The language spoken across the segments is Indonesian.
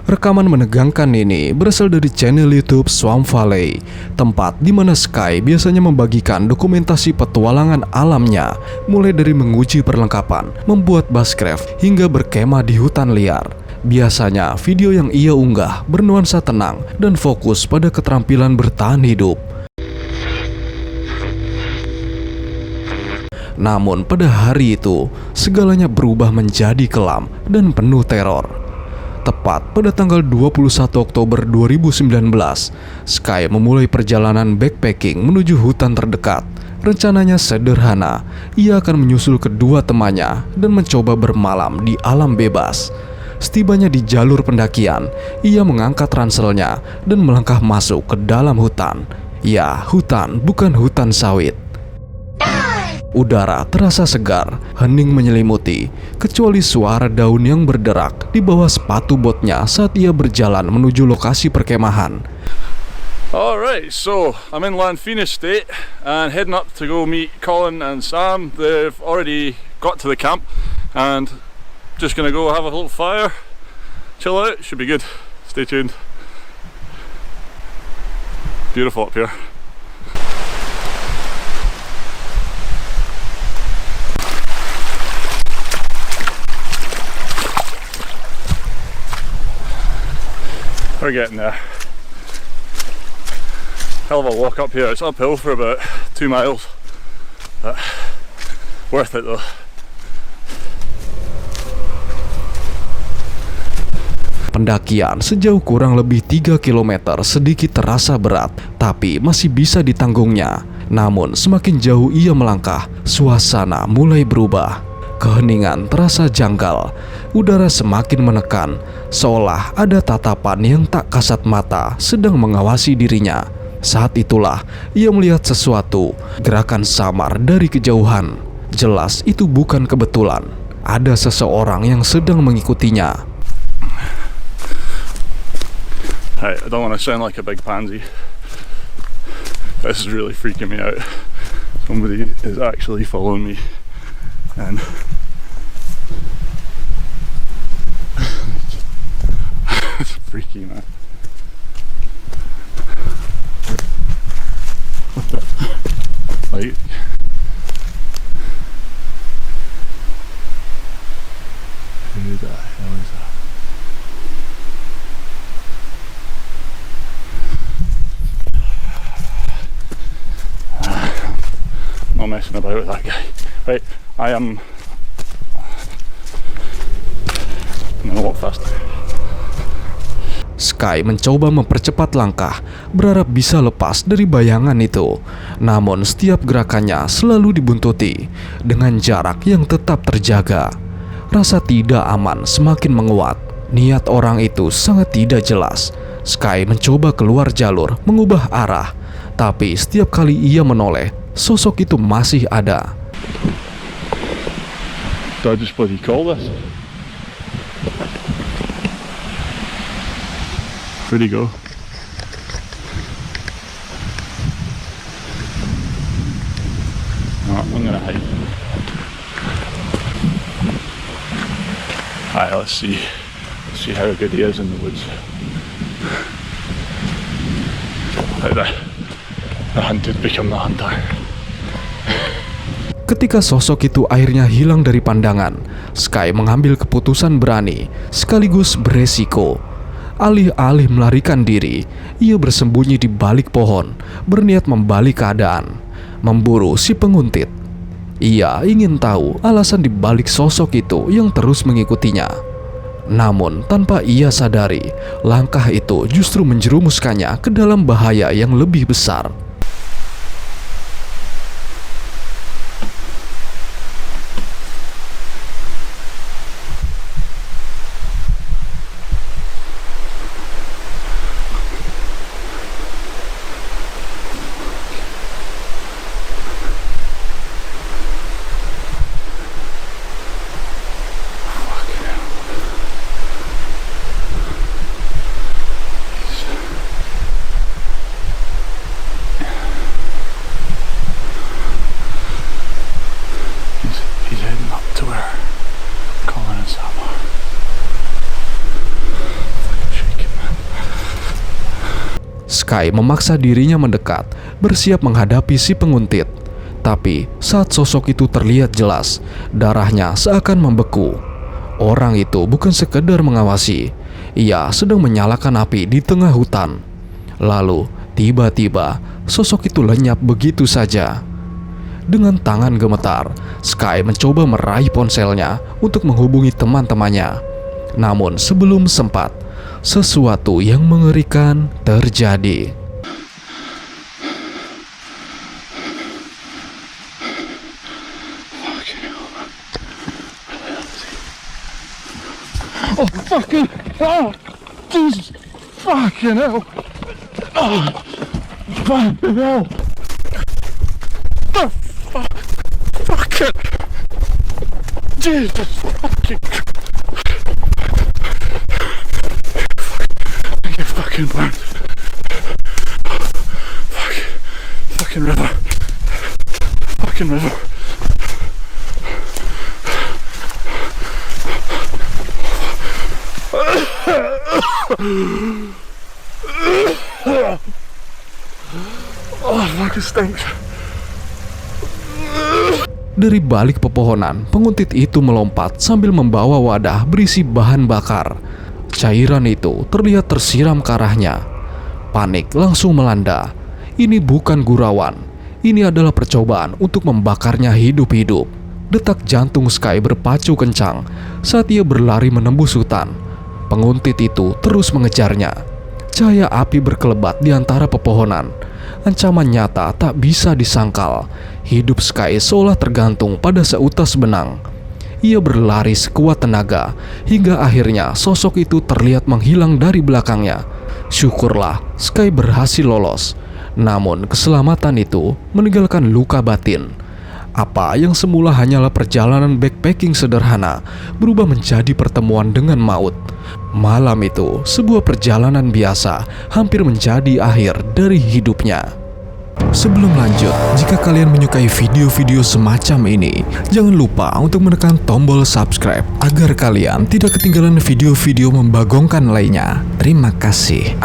Rekaman menegangkan ini berasal dari channel YouTube Swamp Valley, tempat di mana Sky biasanya membagikan dokumentasi petualangan alamnya, mulai dari menguji perlengkapan, membuat bushcraft, hingga berkemah di hutan liar. Biasanya video yang ia unggah bernuansa tenang dan fokus pada keterampilan bertahan hidup. Namun pada hari itu, segalanya berubah menjadi kelam dan penuh teror. Tepat pada tanggal 21 Oktober 2019, Sky memulai perjalanan backpacking menuju hutan terdekat. Rencananya sederhana, ia akan menyusul kedua temannya dan mencoba bermalam di alam bebas. Setibanya di jalur pendakian, ia mengangkat ranselnya dan melangkah masuk ke dalam hutan. Ya, hutan bukan hutan sawit. Udara terasa segar, hening menyelimuti, kecuali suara daun yang berderak di bawah sepatu botnya saat ia berjalan menuju lokasi perkemahan. Alright, so I'm in Lanfina State and heading up to go meet Colin and Sam. They've already got to the camp and just gonna go have a little fire, chill out, should be good. Stay tuned. Beautiful up here. We're getting there. Hell of a walk up here. It's uphill for about 2 miles, but worth it though. Pendakian sejauh kurang lebih 3 km sedikit terasa berat, tapi masih bisa ditanggungnya. Namun semakin jauh ia melangkah, suasana mulai berubah. Keheningan terasa janggal, udara semakin menekan, seolah ada tatapan yang tak kasat mata sedang mengawasi dirinya. Saat itulah ia melihat sesuatu, gerakan samar dari kejauhan. Jelas itu bukan kebetulan, ada seseorang yang sedang mengikutinya. Hey, I don't want to sound like a big pansy. This is really freaking me out. Somebody is actually following me and it's freaky, man. What the? Like, who the hell is that? Not messing about with that guy. Right, I am. I'm gonna walk faster. Sky mencoba mempercepat langkah, berharap bisa lepas dari bayangan itu. Namun setiap gerakannya selalu dibuntuti dengan jarak yang tetap terjaga. Rasa tidak aman semakin menguat. Niat orang itu sangat tidak jelas. Sky mencoba keluar jalur, mengubah arah. Tapi setiap kali ia menoleh, sosok itu masih ada. Do I just bloody call this? Where'd he go? No, I'm gonna hide. Alright, let's see how good he is in the woods. How the hunted become the hunter. Ketika sosok itu akhirnya hilang dari pandangan, Sky mengambil keputusan berani sekaligus beresiko. Alih-alih melarikan diri, ia bersembunyi di balik pohon, berniat membalik keadaan, memburu si penguntit. Ia ingin tahu alasan di balik sosok itu yang terus mengikutinya. Namun tanpa ia sadari, langkah itu justru menjerumuskannya ke dalam bahaya yang lebih besar. Sky memaksa dirinya mendekat, bersiap menghadapi si penguntit. Tapi saat sosok itu terlihat jelas, darahnya seakan membeku. Orang itu bukan sekedar mengawasi, ia sedang menyalakan api di tengah hutan. Lalu tiba-tiba sosok itu lenyap begitu saja. Dengan tangan gemetar, Sky mencoba meraih ponselnya untuk menghubungi teman-temannya. Namun sebelum sempat, sesuatu yang mengerikan terjadi. Oh, fucking hell! Jesus! Fucking hell! Oh, fucking hell! The fuck? Fucking... Jesus fucking... I get fucking burned. Fucking river. Fucking river. Oh, fucking stinks. Dari balik pepohonan, penguntit itu melompat sambil membawa wadah berisi bahan bakar. Cairan itu terlihat tersiram ke arahnya. Panik langsung melanda. Ini bukan gurauan. Ini adalah percobaan untuk membakarnya hidup-hidup. Detak jantung Sky berpacu kencang saat ia berlari menembus hutan. Penguntit itu terus mengejarnya. Cahaya api berkelebat di antara pepohonan. Ancaman nyata tak bisa disangkal. Hidup Sky seolah tergantung pada seutas benang. Ia berlari sekuat tenaga hingga akhirnya sosok itu terlihat menghilang dari belakangnya. Syukurlah Sky berhasil lolos. Namun keselamatan itu meninggalkan luka batin. Apa yang semula hanyalah perjalanan backpacking sederhana berubah menjadi pertemuan dengan maut. Malam itu, sebuah perjalanan biasa hampir menjadi akhir dari hidupnya. Sebelum lanjut, jika kalian menyukai video-video semacam ini, jangan lupa untuk menekan tombol subscribe agar kalian tidak ketinggalan video-video membagongkan lainnya. Terima kasih.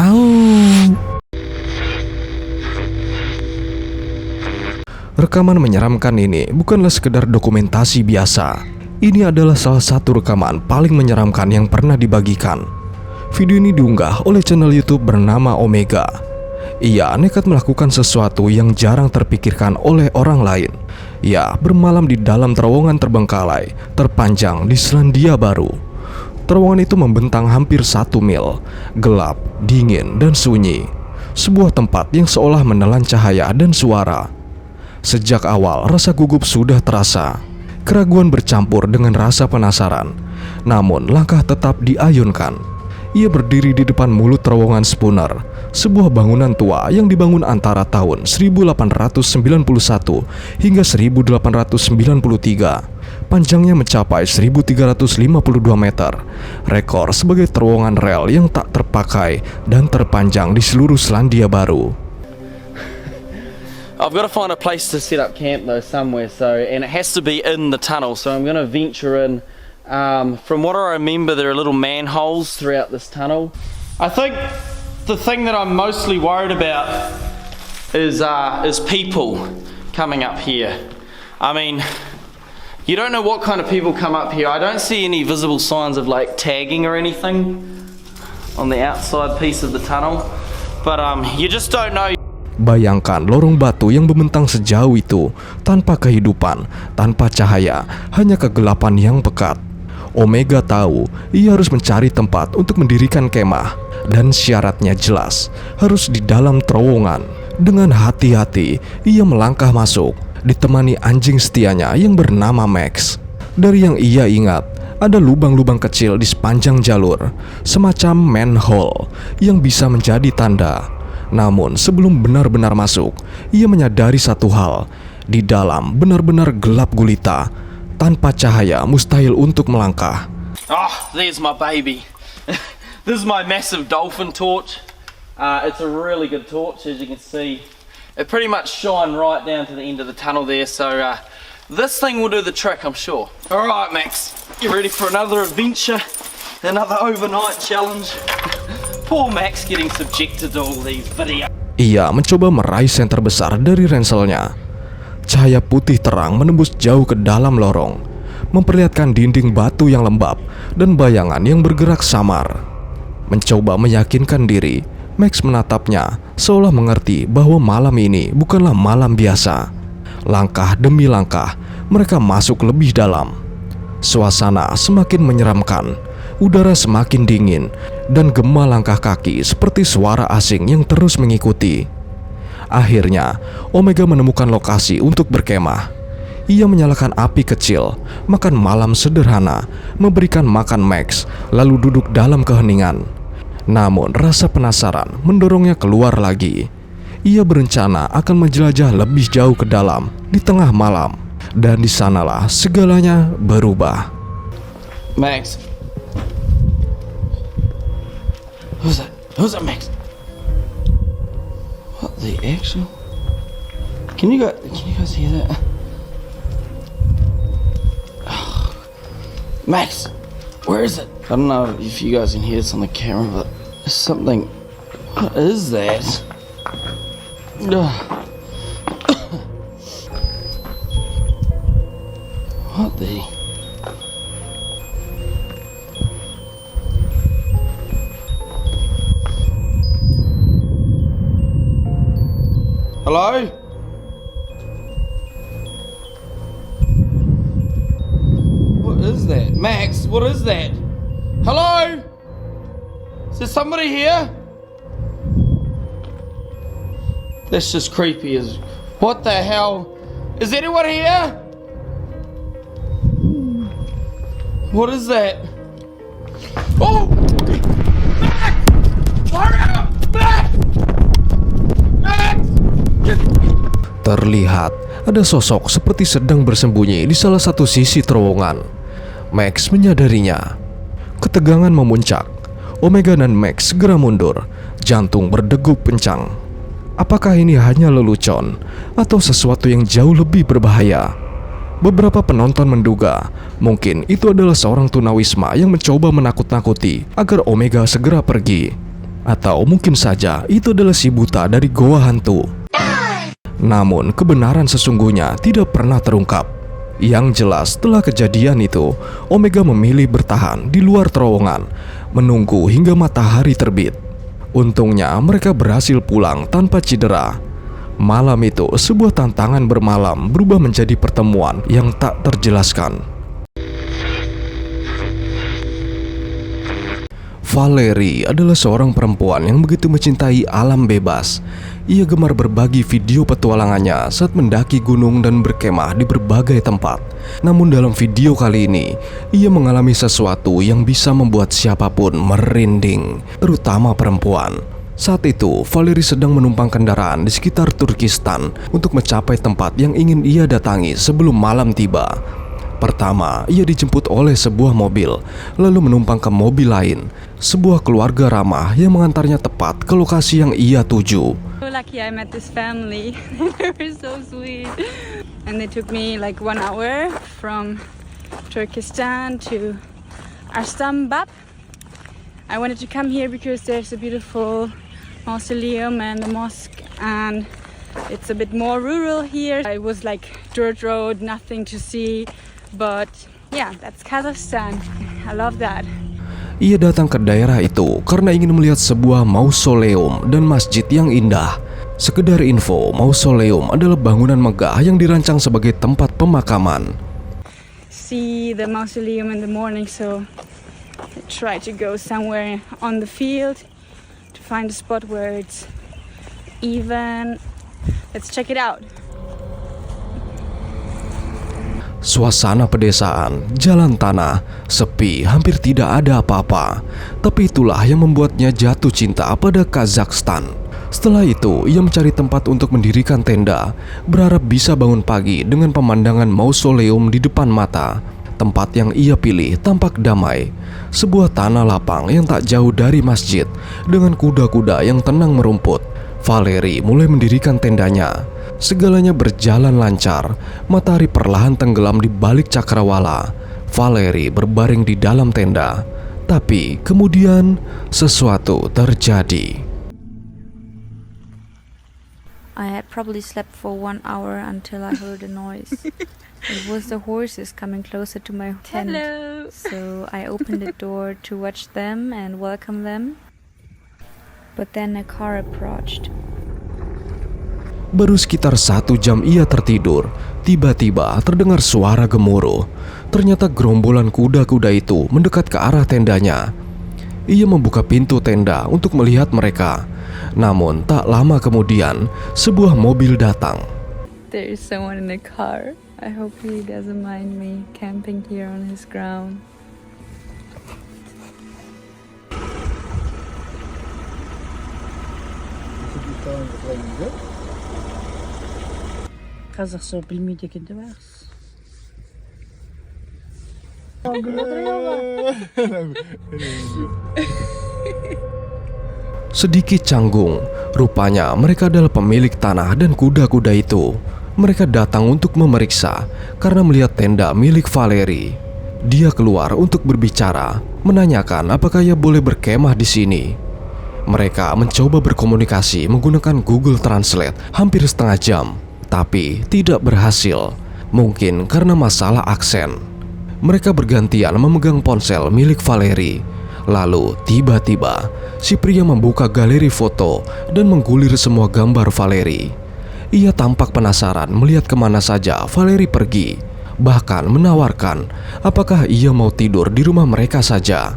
Rekaman menyeramkan ini bukanlah sekedar dokumentasi biasa. Ini adalah salah satu rekaman paling menyeramkan yang pernah dibagikan. Video ini diunggah oleh channel YouTube bernama Omega. Ia nekat melakukan sesuatu yang jarang terpikirkan oleh orang lain. Ia bermalam di dalam terowongan terbengkalai, terpanjang di Selandia Baru. Terowongan itu membentang hampir 1 mil, gelap, dingin, dan sunyi. Sebuah tempat yang seolah menelan cahaya dan suara. Sejak awal, rasa gugup sudah terasa. Keraguan bercampur dengan rasa penasaran. Namun, langkah tetap diayunkan. Ia berdiri di depan mulut terowongan Spooner, sebuah bangunan tua yang dibangun antara tahun 1891 hingga 1893. Panjangnya mencapai 1352 meter. Rekor sebagai terowongan rel yang tak terpakai dan terpanjang di seluruh Selandia Baru. I've got to find a place to set up camp though somewhere, and it has to be in the tunnel, so I'm going to venture in. From what I remember, there are little manholes throughout this tunnel. I think the thing that I'm mostly worried about is people coming up here. I mean, you don't know what kind of people come up here. I don't see any visible signs of like tagging or anything on the outside piece of the tunnel, but you just don't know. Bayangkan lorong batu yang membentang sejauh itu, tanpa kehidupan, tanpa cahaya, hanya kegelapan yang pekat. Omega tahu ia harus mencari tempat untuk mendirikan kemah, dan syaratnya jelas, harus di dalam terowongan. Dengan hati-hati, ia melangkah masuk, ditemani anjing setianya yang bernama Max. Dari yang ia ingat, ada lubang-lubang kecil di sepanjang jalur, semacam manhole yang bisa menjadi tanda. Namun sebelum benar-benar masuk, ia menyadari satu hal. Di dalam benar-benar gelap gulita. Tanpa cahaya mustahil untuk melangkah. Oh, there's my baby. This is my massive dolphin torch. It's a really good torch, as you can see. It pretty much shone right down to the end of the tunnel there, so this thing will do the trick, I'm sure. Alright Max, you ready for another adventure? Another overnight challenge? Poor Max getting subjected to all these videos. Ia mencoba meraih senter besar dari ranselnya. Cahaya putih terang menembus jauh ke dalam lorong, memperlihatkan dinding batu yang lembab dan bayangan yang bergerak samar. Mencoba meyakinkan diri, Max menatapnya seolah mengerti bahwa malam ini bukanlah malam biasa. Langkah demi langkah, mereka masuk lebih dalam. Suasana semakin menyeramkan, udara semakin dingin, dan gema langkah kaki seperti suara asing yang terus mengikuti. Akhirnya, Omega menemukan lokasi untuk berkemah. Ia menyalakan api kecil, makan malam sederhana, memberikan makan Max, lalu duduk dalam keheningan. Namun rasa penasaran mendorongnya keluar lagi. Ia berencana akan menjelajah lebih jauh ke dalam di tengah malam. Dan di sanalah segalanya berubah. Max. Who's that? Who's that, Max? What the actual? Can you guys hear that? Max, where is it? I don't know if you guys can hear this on the camera, but there's something. What is that? What the? Hello? What is that? Max, what is that? Hello? Is there somebody here? That's just creepy as... What the hell? Is anyone here? What is that? Oh! Max! Hurry up! Max! Max! Terlihat ada sosok seperti sedang bersembunyi di salah satu sisi terowongan. Max menyadarinya. Ketegangan memuncak. Omega dan Max segera mundur, jantung berdegup kencang. Apakah ini hanya lelucon atau sesuatu yang jauh lebih berbahaya? Beberapa penonton menduga mungkin itu adalah seorang tunawisma yang mencoba menakut-nakuti agar Omega segera pergi. Atau mungkin saja itu adalah si buta dari goa hantu. Namun kebenaran sesungguhnya tidak pernah terungkap. Yang jelas setelah kejadian itu, Omega memilih bertahan di luar terowongan, menunggu hingga matahari terbit. Untungnya mereka berhasil pulang tanpa cedera. Malam itu, sebuah tantangan bermalam berubah menjadi pertemuan yang tak terjelaskan. Valerie adalah seorang perempuan yang begitu mencintai alam bebas. Ia gemar berbagi video petualangannya saat mendaki gunung dan berkemah di berbagai tempat. Namun dalam video kali ini, ia mengalami sesuatu yang bisa membuat siapapun merinding, terutama perempuan. Saat itu, Valerie sedang menumpang kendaraan di sekitar Turkistan untuk mencapai tempat yang ingin ia datangi sebelum malam tiba. Pertama, ia dijemput oleh sebuah mobil, lalu menumpang ke mobil lain, sebuah keluarga ramah yang mengantarnya tepat ke lokasi yang ia tuju. So lucky I met this family. They were so sweet. And they took me like 1 hour from Turkestan to Arstambab. I wanted to come here because there's a beautiful mausoleum and a mosque, and it's a bit more rural here. It was like dirt road, nothing to see, but yeah, that's Kazakhstan. I love that. Ia datang ke daerah itu karena ingin melihat sebuah mausoleum dan masjid yang indah. Sekedar info, mausoleum adalah bangunan megah yang dirancang sebagai tempat pemakaman. See the mausoleum in the morning, so I try to go somewhere on the field to find a spot where it's even. Let's check it out. Suasana pedesaan, jalan tanah, sepi, hampir tidak ada apa-apa. Tapi itulah yang membuatnya jatuh cinta pada Kazakhstan. Setelah itu, ia mencari tempat untuk mendirikan tenda, berharap bisa bangun pagi dengan pemandangan mausoleum di depan mata. Tempat yang ia pilih tampak damai, sebuah tanah lapang yang tak jauh dari masjid, dengan kuda-kuda yang tenang merumput. Valerie mulai mendirikan tendanya. Segalanya berjalan lancar, matahari perlahan tenggelam di balik cakrawala. Valerie berbaring di dalam tenda, tapi kemudian sesuatu terjadi. I had probably slept for 1 hour until I heard a noise. It was the horses coming closer to my tent. Hello. So I opened the door to watch them and welcome them. But then a car approached. Baru sekitar 1 jam ia tertidur, tiba-tiba terdengar suara gemuruh. Ternyata gerombolan kuda-kuda itu mendekat ke arah tendanya. Ia membuka pintu tenda untuk melihat mereka. Namun tak lama kemudian, sebuah mobil datang. There is someone in the car. I hope he doesn't mind me camping here on his ground. Қазақша білмейді екен деп аяқсыз. Sedikit canggung, rupanya mereka adalah pemilik tanah dan kuda-kuda itu. Mereka datang untuk memeriksa karena melihat tenda milik Valeri. Dia keluar untuk berbicara, menanyakan apakah ia boleh berkemah di sini. Mereka mencoba berkomunikasi menggunakan Google Translate hampir setengah jam, tapi tidak berhasil. Mungkin karena masalah aksen. Mereka bergantian memegang ponsel milik Valeri. Lalu tiba-tiba si pria membuka galeri foto dan menggulir semua gambar Valeri. Ia tampak penasaran melihat kemana saja Valeri pergi. Bahkan menawarkan apakah ia mau tidur di rumah mereka saja.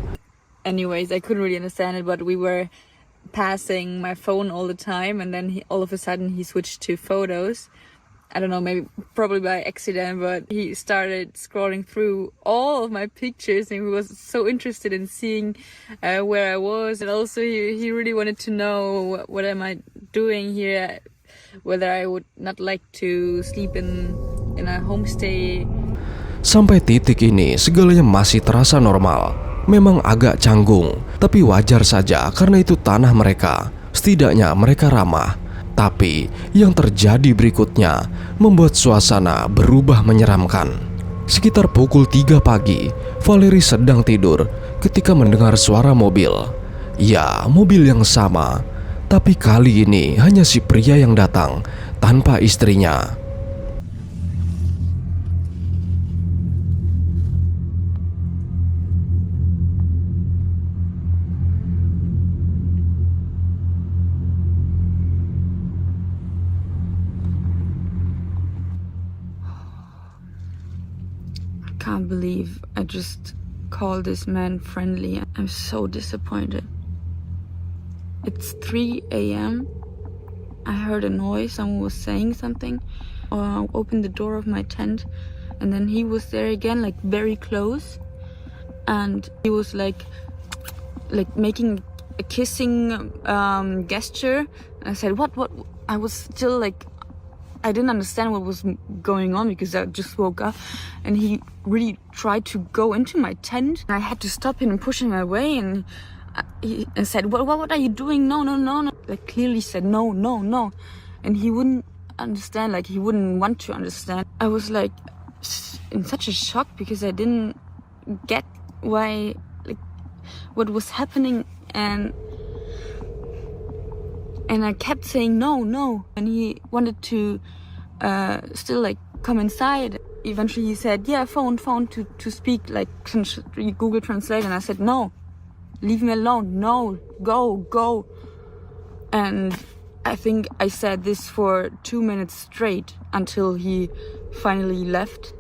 Anyways, I couldn't really understand it, but we were passing my phone all the time, and then all of a sudden he switched to photos. I don't know, probably by accident, but he started scrolling through all of my pictures, and he was so interested in seeing where I was, and also he really wanted to know what am I doing here, whether I would not like to sleep in a homestay. Sampai titik ini segalanya masih terasa normal. Memang agak canggung, tapi wajar saja karena itu tanah mereka. Setidaknya mereka ramah. Tapi yang terjadi berikutnya membuat suasana berubah menyeramkan. Sekitar pukul 3 pagi, Valeri sedang tidur ketika mendengar suara mobil. Ya, mobil yang sama. Tapi kali ini hanya si pria yang datang tanpa istrinya. Can't believe I just called this man friendly. I'm so disappointed. It's 3 a.m. I heard a noise, someone was saying something. I opened the door of my tent, and then he was there again, like very close, and he was like making a kissing gesture. I said, what? I was still like, I didn't understand what was going on because I just woke up, and he really tried to go into my tent. I had to stop him and push him away, and he said, what are you doing? No. Like clearly said no. And he wouldn't understand, like he wouldn't want to understand. I was like in such a shock because I didn't get why, like what was happening, and I kept saying no, and he wanted to still like come inside. Eventually he said, yeah, phone to speak, like Google Translate, and I said, no, leave me alone, no, go. And I think I said this for 2 minutes straight until he finally left.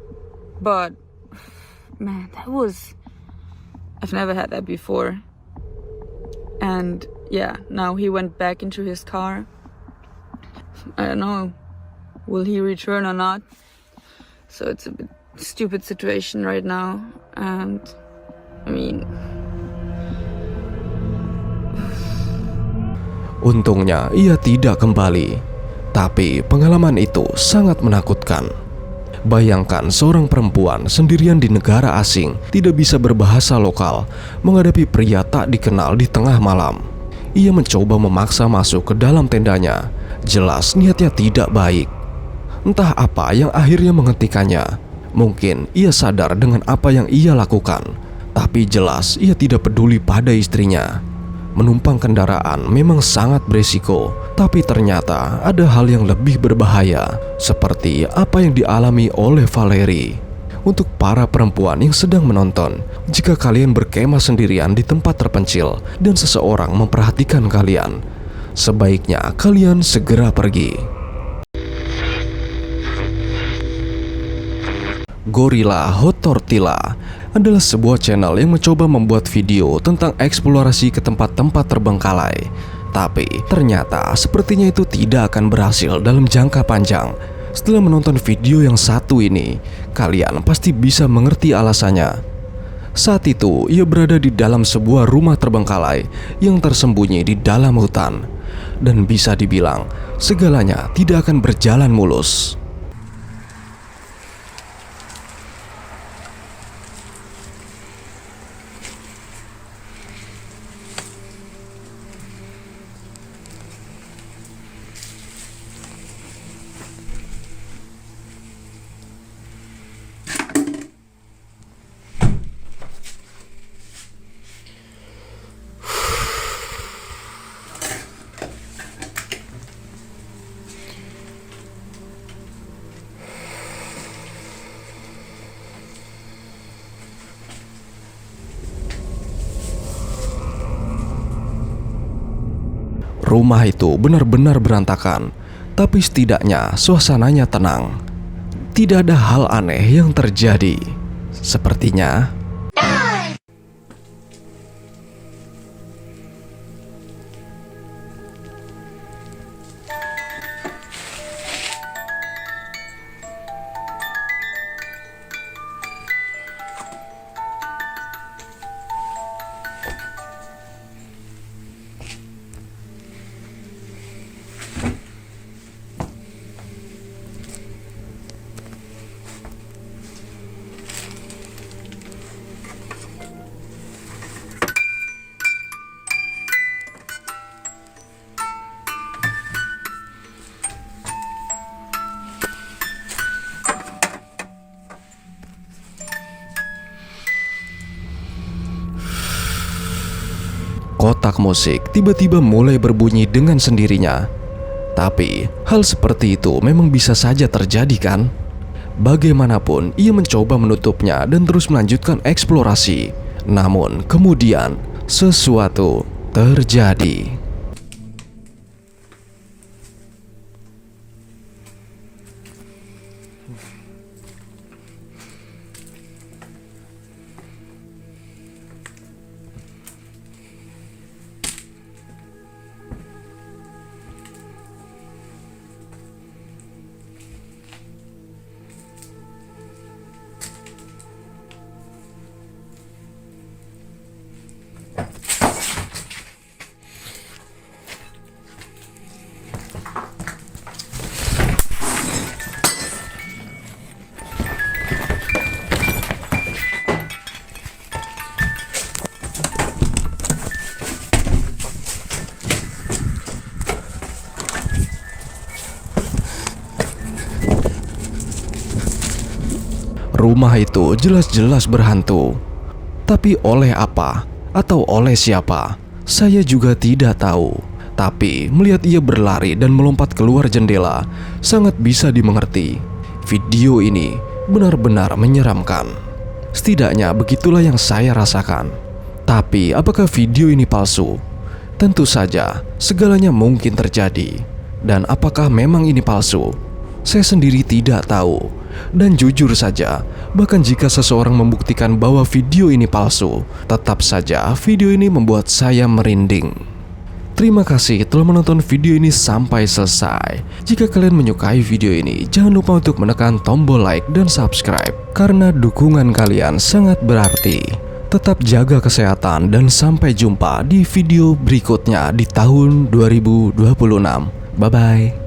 But man, I've never had that before. And yeah, now he went back into his car. I don't know, will he return or not? So it's a bit stupid situation right now. And I mean, untungnya ia tidak kembali. Tapi pengalaman itu sangat menakutkan. Bayangkan seorang perempuan sendirian di negara asing, tidak bisa berbahasa lokal, menghadapi pria tak dikenal di tengah malam. Ia mencoba memaksa masuk ke dalam tendanya. Jelas niatnya tidak baik. Entah apa yang akhirnya menghentikannya. Mungkin ia sadar dengan apa yang ia lakukan, tapi jelas ia tidak peduli pada istrinya. Menumpang kendaraan memang sangat berisiko, tapi ternyata ada hal yang lebih berbahaya, seperti apa yang dialami oleh Valerie. Untuk para perempuan yang sedang menonton, jika kalian berkemah sendirian di tempat terpencil dan seseorang memperhatikan kalian, sebaiknya kalian segera pergi. Gorilla Hot Tortilla adalah sebuah channel yang mencoba membuat video tentang eksplorasi ke tempat-tempat terbengkalai. Tapi ternyata sepertinya itu tidak akan berhasil dalam jangka panjang. Setelah menonton video yang satu ini, kalian pasti bisa mengerti alasannya. Saat itu, ia berada di dalam sebuah rumah terbengkalai yang tersembunyi di dalam hutan. Dan bisa dibilang, segalanya tidak akan berjalan mulus. Rumah itu benar-benar berantakan, tapi setidaknya suasananya tenang. Tidak ada hal aneh yang terjadi. Sepertinya kotak musik tiba-tiba mulai berbunyi dengan sendirinya. Tapi hal seperti itu memang bisa saja terjadi, kan? Bagaimanapun ia mencoba menutupnya dan terus melanjutkan eksplorasi. Namun kemudian sesuatu terjadi. Rumah itu jelas-jelas berhantu. Tapi oleh apa atau oleh siapa, saya juga tidak tahu. Tapi melihat ia berlari dan melompat keluar jendela, sangat bisa dimengerti. Video ini benar-benar menyeramkan. Setidaknya begitulah yang saya rasakan. Tapi apakah video ini palsu? Tentu saja, segalanya mungkin terjadi. Dan apakah memang ini palsu? Saya sendiri tidak tahu. Dan jujur saja, bahkan jika seseorang membuktikan bahwa video ini palsu, tetap saja video ini membuat saya merinding. Terima kasih telah menonton video ini sampai selesai. Jika kalian menyukai video ini, jangan lupa untuk menekan tombol like dan subscribe, karena dukungan kalian sangat berarti. Tetap jaga kesehatan dan sampai jumpa di video berikutnya di tahun 2026. Bye-bye.